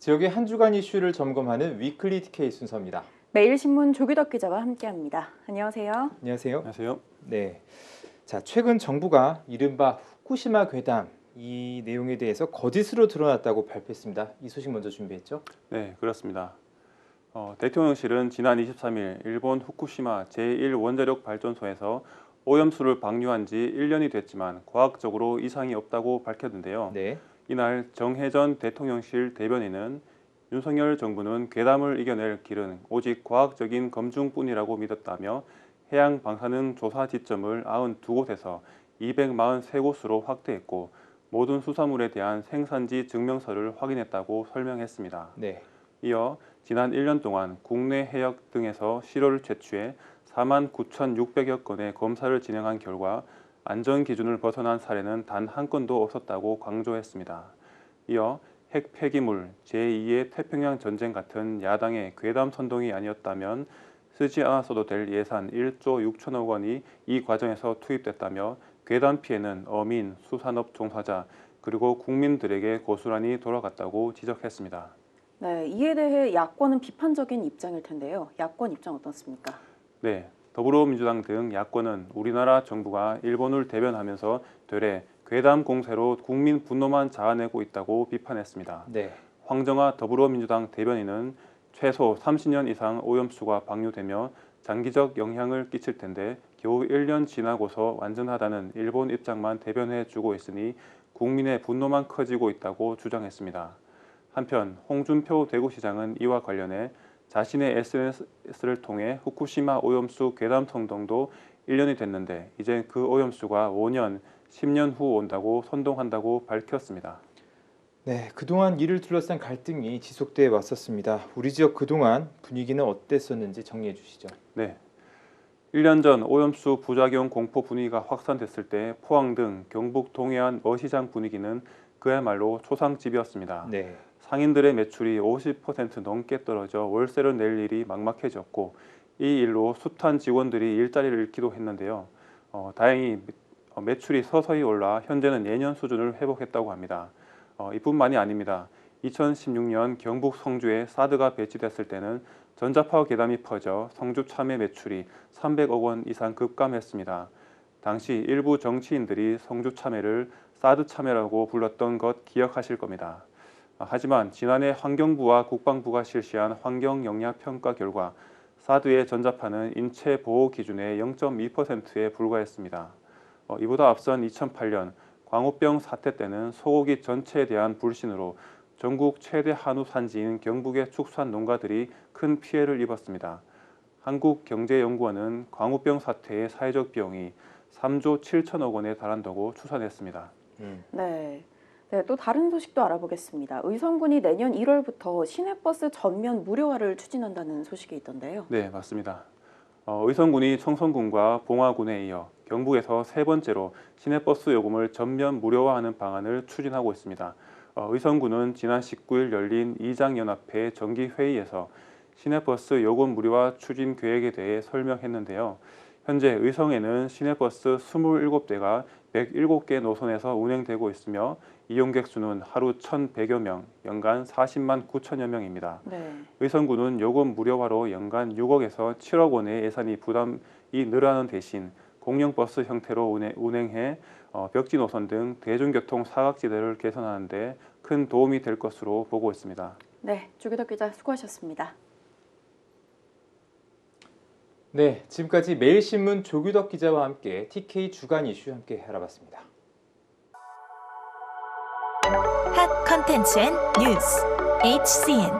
지역의 한 주간 이슈를 점검하는 위클리 TK 순서입니다. 매일신문 조규덕 기자와 함께합니다. 안녕하세요. 안녕하세요. 안녕하세요. 네, 자 최근 정부가 이른바 후쿠시마 괴담 이 내용에 대해서 거짓으로 드러났다고 발표했습니다. 이 소식 먼저 준비했죠? 네, 그렇습니다. 대통령실은 지난 23일 일본 후쿠시마 제1원자력 발전소에서 오염수를 방류한 지 1년이 됐지만 과학적으로 이상이 없다고 밝혔는데요. 네. 이날 정혜전 대통령실 대변인은 윤석열 정부는 괴담을 이겨낼 길은 오직 과학적인 검증뿐이라고 믿었다며 해양 방사능 조사 지점을 92곳에서 243곳으로 확대했고 모든 수산물에 대한 생산지 증명서를 확인했다고 설명했습니다. 네. 이어 지난 1년 동안 국내 해역 등에서 시료를 채취해 49,600여 건의 검사를 진행한 결과 안전 기준을 벗어난 사례는 단 한 건도 없었다고 강조했습니다. 이어 핵 폐기물, 제2의 태평양 전쟁 같은 야당의 괴담 선동이 아니었다면 쓰지 않았어도 될 예산 1조 6천억 원이 이 과정에서 투입됐다며 괴담 피해는 어민, 수산업 종사자 그리고 국민들에게 고스란히 돌아갔다고 지적했습니다. 네, 이에 대해 야권은 비판적인 입장일 텐데요. 야권 입장 어떻습니까? 네, 더불어민주당 등 야권은 우리나라 정부가 일본을 대변하면서 되레 괴담 공세로 국민 분노만 자아내고 있다고 비판했습니다. 네. 황정화 더불어민주당 대변인은 최소 30년 이상 오염수가 방류되며 장기적 영향을 끼칠 텐데 겨우 1년 지나고서 완전하다는 일본 입장만 대변해주고 있으니 국민의 분노만 커지고 있다고 주장했습니다. 한편 홍준표 대구시장은 이와 관련해 자신의 SNS를 통해 후쿠시마 오염수 괴담 선동도 1년이 됐는데 이제 그 오염수가 5년, 10년 후 온다고 선동한다고 밝혔습니다. 네, 그동안 이를 둘러싼 갈등이 지속돼 왔었습니다. 우리 지역 그동안 분위기는 어땠었는지 정리해 주시죠. 네, 1년 전 오염수 부작용 공포 분위기가 확산됐을 때 포항 등 경북 동해안 어시장 분위기는 그야말로 초상집이었습니다. 네. 상인들의 매출이 50% 넘게 떨어져 월세를 낼 일이 막막해졌고 이 일로 숱한 직원들이 일자리를 잃기도 했는데요. 다행히 매출이 서서히 올라 현재는 예년 수준을 회복했다고 합니다. 이뿐만이 아닙니다. 2016년 경북 성주에 사드가 배치됐을 때는 전자파워 괴담이 퍼져 성주 참외 매출이 300억 원 이상 급감했습니다. 당시 일부 정치인들이 성주 참외를 사드 참외라고 불렀던 것 기억하실 겁니다. 하지만 지난해 환경부와 국방부가 실시한 환경영향평가 결과 사드의 전자파는 인체 보호 기준의 0.2%에 불과했습니다. 이보다 앞선 2008년 광우병 사태 때는 소고기 전체에 대한 불신으로 전국 최대 한우 산지인 경북의 축산 농가들이 큰 피해를 입었습니다. 한국경제연구원은 광우병 사태의 사회적 비용이 3조 7천억 원에 달한다고 추산했습니다. 네. 네, 또 다른 소식도 알아보겠습니다. 의성군이 내년 1월부터 시내버스 전면 무료화를 추진한다는 소식이 있던데요. 네, 맞습니다. 의성군이 청송군과 봉화군에 이어 경북에서 세 번째로 시내버스 요금을 전면 무료화하는 방안을 추진하고 있습니다. 의성군은 지난 19일 열린 이장연합회 정기회의에서 시내버스 요금 무료화 추진 계획에 대해 설명했는데요. 현재 의성에는 시내버스 27대가 107개 노선에서 운행되고 있으며 이용객 수는 하루 1,100여 명, 연간 40만 9천여 명입니다. 네. 의성군은 요금 무료화로 연간 6억에서 7억 원의 예산이 부담이 늘어나는 대신 공영버스 형태로 운행해 벽지 노선 등 대중교통 사각지대를 개선하는 데 큰 도움이 될 것으로 보고 있습니다. 네, 조규덕 기자 수고하셨습니다. 네, 지금까지 매일신문 조규덕 기자와 함께 TK 주간 이슈 함께 알아봤습니다. 핫 컨텐츠 앤 뉴스 HCN